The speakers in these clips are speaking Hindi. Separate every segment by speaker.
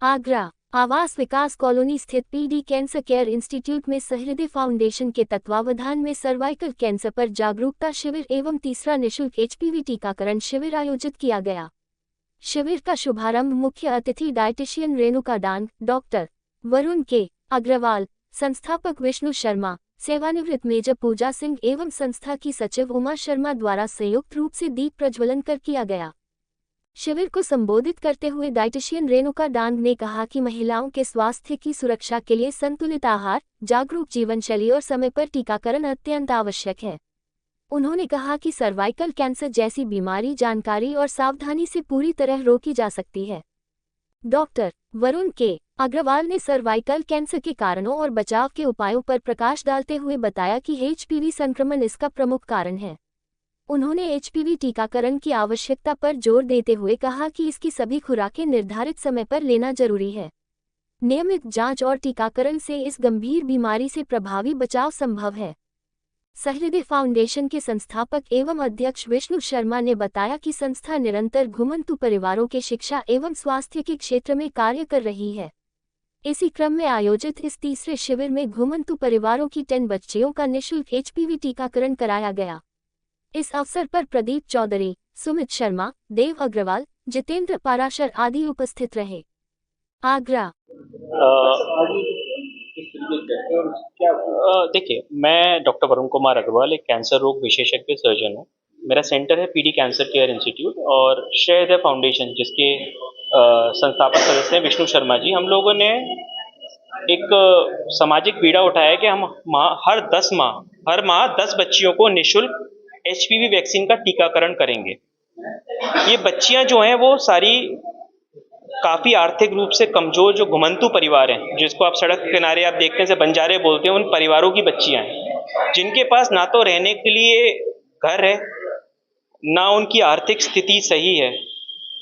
Speaker 1: आगरा आवास विकास कॉलोनी स्थित पीडी कैंसर केयर इंस्टीट्यूट में सहृदय फाउंडेशन के तत्वावधान में सर्वाइकल कैंसर पर जागरूकता शिविर एवं तीसरा निःशुल्क एचपीवी टीकाकरण शिविर आयोजित किया गया। शिविर का शुभारंभ मुख्य अतिथि डायटिशियन रेणुका डांग, डॉक्टर वरुण के अग्रवाल, संस्थापक विष्णु शर्मा, सेवानिवृत्त मेजर पूजा सिंह एवं संस्था की सचिव उमा शर्मा द्वारा संयुक्त रूप से दीप प्रज्वलन कर किया गया। शिविर को संबोधित करते हुए डायटिशियन रेणुका डांग ने कहा कि महिलाओं के स्वास्थ्य की सुरक्षा के लिए संतुलित आहार, जागरूक जीवनशैली और समय पर टीकाकरण अत्यंत आवश्यक है। उन्होंने कहा कि सर्वाइकल कैंसर जैसी बीमारी जानकारी और सावधानी से पूरी तरह रोकी जा सकती है। डॉक्टर वरुण के अग्रवाल ने सर्वाइकल कैंसर के कारणों और बचाव के उपायों पर प्रकाश डालते हुए बताया कि एचपीवी संक्रमण इसका प्रमुख कारण है। उन्होंने एचपीवी टीकाकरण की आवश्यकता पर जोर देते हुए कहा कि इसकी सभी खुराकें निर्धारित समय पर लेना जरूरी है। नियमित जांच और टीकाकरण से इस गंभीर बीमारी से प्रभावी बचाव संभव है। सहृदय फाउंडेशन के संस्थापक एवं अध्यक्ष विष्णु शर्मा ने बताया कि संस्था निरंतर घुमंतु परिवारों के शिक्षा एवं स्वास्थ्य के क्षेत्र में कार्य कर रही है। इसी क्रम में आयोजित इस तीसरे शिविर में घुमंतु परिवारों की 10 बच्चियों का निःशुल्क एचपीवी टीकाकरण कराया गया। इस अवसर पर प्रदीप चौधरी, सुमित शर्मा, देव अग्रवाल, जितेंद्र पाराशर आदि उपस्थित रहे। आगरा
Speaker 2: देखिए, मैं डॉक्टर वरुण कुमार अग्रवाल एक कैंसर रोग विशेषज्ञ सर्जन हूँ। मेरा सेंटर है पीडी कैंसर केयर इंस्टीट्यूट और सहृदय फाउंडेशन जिसके संस्थापक सदस्य हैं विष्णु शर्मा जी। हम लोगों ने एक सामाजिक बीड़ा उठाया है कि हम हर माह 10 बच्चियों को निःशुल्क एचपीवी वैक्सीन का टीकाकरण करेंगे। ये बच्चियां जो हैं वो सारी काफ़ी आर्थिक रूप से कमज़ोर जो घुमंतु परिवार हैं, जिसको आप सड़क किनारे आप देखते हैं, बंजारे बोलते हैं, उन परिवारों की बच्चियां हैं जिनके पास ना तो रहने के लिए घर है, ना उनकी आर्थिक स्थिति सही है।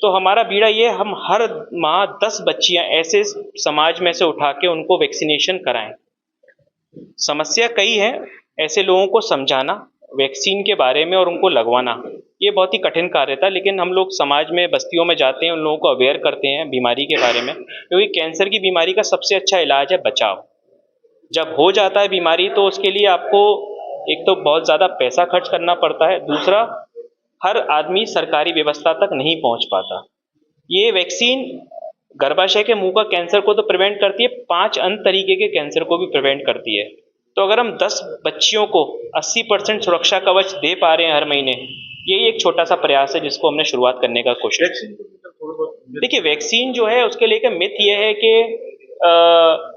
Speaker 2: तो हमारा बीड़ा ये, हम हर माह 10 बच्चियां ऐसे समाज में से उठा के उनको वैक्सीनेशन कराएं। समस्या कई है, ऐसे लोगों को समझाना वैक्सीन के बारे में और उनको लगवाना, ये बहुत ही कठिन कार्य था। लेकिन हम लोग समाज में, बस्तियों में जाते हैं, उन लोगों को अवेयर करते हैं बीमारी के बारे में, क्योंकि कैंसर की बीमारी का सबसे अच्छा इलाज है बचाव। जब हो जाता है बीमारी तो उसके लिए आपको एक तो बहुत ज़्यादा पैसा खर्च करना पड़ता है, दूसरा हर आदमी सरकारी व्यवस्था तक नहीं पहुँच पाता। ये वैक्सीन गर्भाशय के मुंह का कैंसर को तो प्रिवेंट करती है, 5 अन्य तरीके के कैंसर को भी प्रिवेंट करती है। तो अगर हम 10 बच्चियों को 80% सुरक्षा कवच दे पा रहे हैं हर महीने, ये एक छोटा सा प्रयास है जिसको हमने शुरुआत करने का कोशिश की। देखिए, वैक्सीन जो है उसके लेकर मिथ ये है कि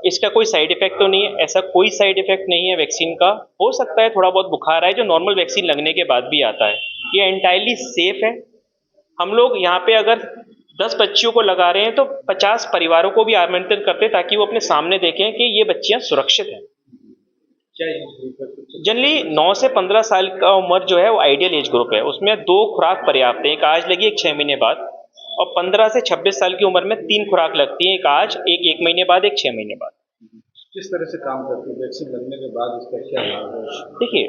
Speaker 2: इसका कोई साइड इफेक्ट तो नहीं है। ऐसा कोई साइड इफेक्ट नहीं है वैक्सीन का। हो सकता है थोड़ा बहुत बुखार आए जो नॉर्मल वैक्सीन लगने के बाद भी आता है। ये एंटायरली सेफ है। हम लोग यहाँ पे अगर 10 बच्चियों को लगा रहे हैं तो 50 परिवारों को भी आमंत्रित करते हैं ताकि वो अपने सामने देखें कि ये बच्चियां सुरक्षित हैं। जनरली 9 से 15 साल का उम्र जो है वो आइडियल एज ग्रुप है। उसमें 2 खुराक पर्याप्त है, एक आज लगी, एक 6 महीने बाद, और 15 से 26 साल की उम्र में 3 खुराक लगती है, एक आज, एक महीने बाद, एक 6 महीने बाद।
Speaker 3: किस तरह से काम करती है वैक्सीन लगने के बाद, इसका क्या लाभ है?
Speaker 2: देखिए,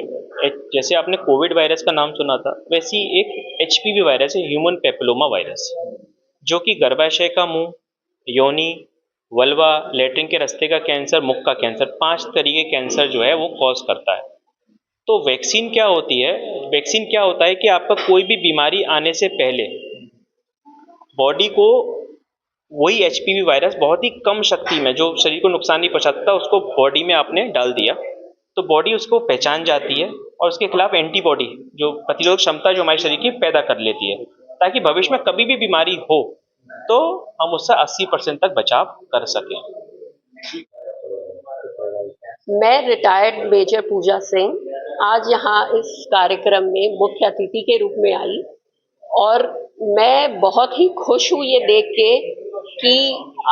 Speaker 2: जैसे आपने कोविड वायरस का नाम सुना था, वैसी एक एचपीवी वायरस है, ह्यूमन पेपिलोमा वायरस, जो कि गर्भाशय का मुंह, योनि, वल्वा, लैट्रिन के रास्ते का कैंसर, मुख का कैंसर, 5 तरीके कैंसर जो है वो कॉज करता है। तो वैक्सीन क्या होती है? वैक्सीन क्या होता है कि आपका कोई भी बीमारी आने से पहले बॉडी को वही एचपीवी वायरस बहुत ही कम शक्ति में, जो शरीर को नुकसान नहीं पहुंचाता, उसको बॉडी में आपने डाल दिया, तो बॉडी उसको पहचान जाती है और उसके खिलाफ एंटीबॉडी, जो प्रतिरोधक क्षमता जो हमारे शरीर की पैदा कर लेती है, ताकि भविष्य में कभी भी बीमारी हो तो हम उससे 80% तक बचाव कर सकें।
Speaker 4: मैं रिटायर्ड मेजर पूजा सिंह आज यहाँ इस कार्यक्रम में मुख्य अतिथि के रूप में आई और मैं बहुत ही खुश हूँ ये देख के कि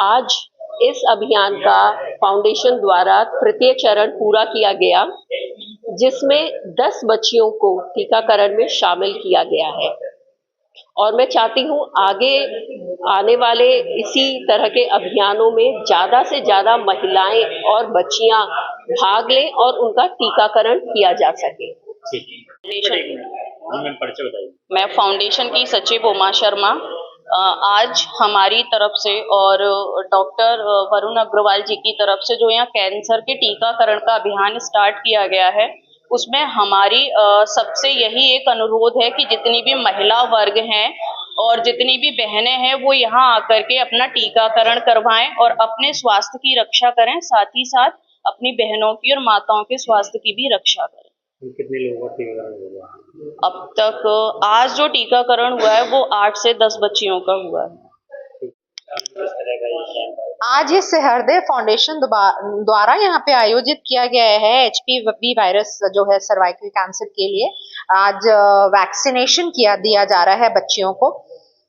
Speaker 4: आज इस अभियान का फाउंडेशन द्वारा तृतीय चरण पूरा किया गया, जिसमें 10 बच्चियों को टीकाकरण में शामिल किया गया है। और मैं चाहती हूँ आगे आने वाले इसी तरह के अभियानों में ज़्यादा से ज़्यादा महिलाएं और बच्चियां भाग लें और उनका टीकाकरण किया जा सके।
Speaker 2: मैं
Speaker 4: मैं फाउंडेशन की सचिव उमा शर्मा
Speaker 5: आज हमारी तरफ से और डॉक्टर वरुण अग्रवाल जी की तरफ से जो यहाँ कैंसर के टीकाकरण का अभियान स्टार्ट किया गया है, उसमें हमारी सबसे यही एक अनुरोध है कि जितनी भी महिला वर्ग हैं और जितनी भी बहनें हैं वो यहाँ आकर के अपना टीकाकरण करवाएं और अपने स्वास्थ्य की रक्षा करें, साथ ही साथ अपनी बहनों की और माताओं के स्वास्थ्य की भी रक्षा करें।
Speaker 3: कितने लोगों का टीकाकरण होगा?
Speaker 5: अब तक आज जो टीकाकरण हुआ है वो 8 से 10 बच्चियों का हुआ है।
Speaker 6: आज ये सहृदय फाउंडेशन द्वारा यहाँ पे आयोजित किया गया है HPV वायरस जो है सर्वाइकल कैंसर के लिए। आज वैक्सीनेशन दिया जा रहा है बच्चियों को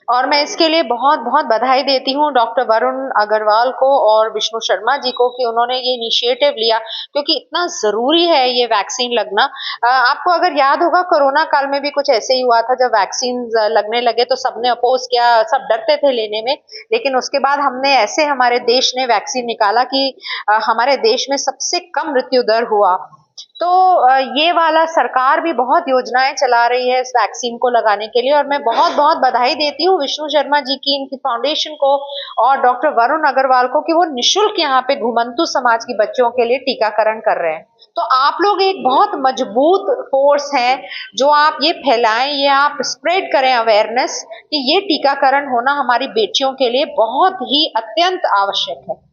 Speaker 6: और मैं इसके लिए बहुत बहुत बधाई देती हूँ डॉक्टर वरुण अग्रवाल को और विष्णु शर्मा जी को कि उन्होंने ये इनिशिएटिव लिया, क्योंकि इतना ज़रूरी है ये वैक्सीन लगना। आपको अगर याद होगा कोरोना काल में भी कुछ ऐसे ही हुआ था, जब वैक्सीन लगने लगे तो सबने अपोज किया, सब डरते थे लेने में, लेकिन उसके बाद हमने ऐसे हमारे देश ने वैक्सीन निकाला कि हमारे देश में सबसे कम मृत्यु दर हुआ। तो ये वाला सरकार भी बहुत योजनाएं चला रही है इस वैक्सीन को लगाने के लिए और मैं बहुत बहुत बधाई देती हूँ विष्णु शर्मा जी की, इनकी फाउंडेशन को और डॉक्टर वरुण अग्रवाल को कि वो निशुल्क यहाँ पे घुमंतु समाज की बच्चों के लिए टीकाकरण कर रहे हैं। तो आप लोग एक बहुत मजबूत फोर्स हैं जो आप ये फैलाएं, ये आप स्प्रेड करें अवेयरनेस कि ये टीकाकरण होना हमारी बेटियों के लिए बहुत ही अत्यंत आवश्यक है।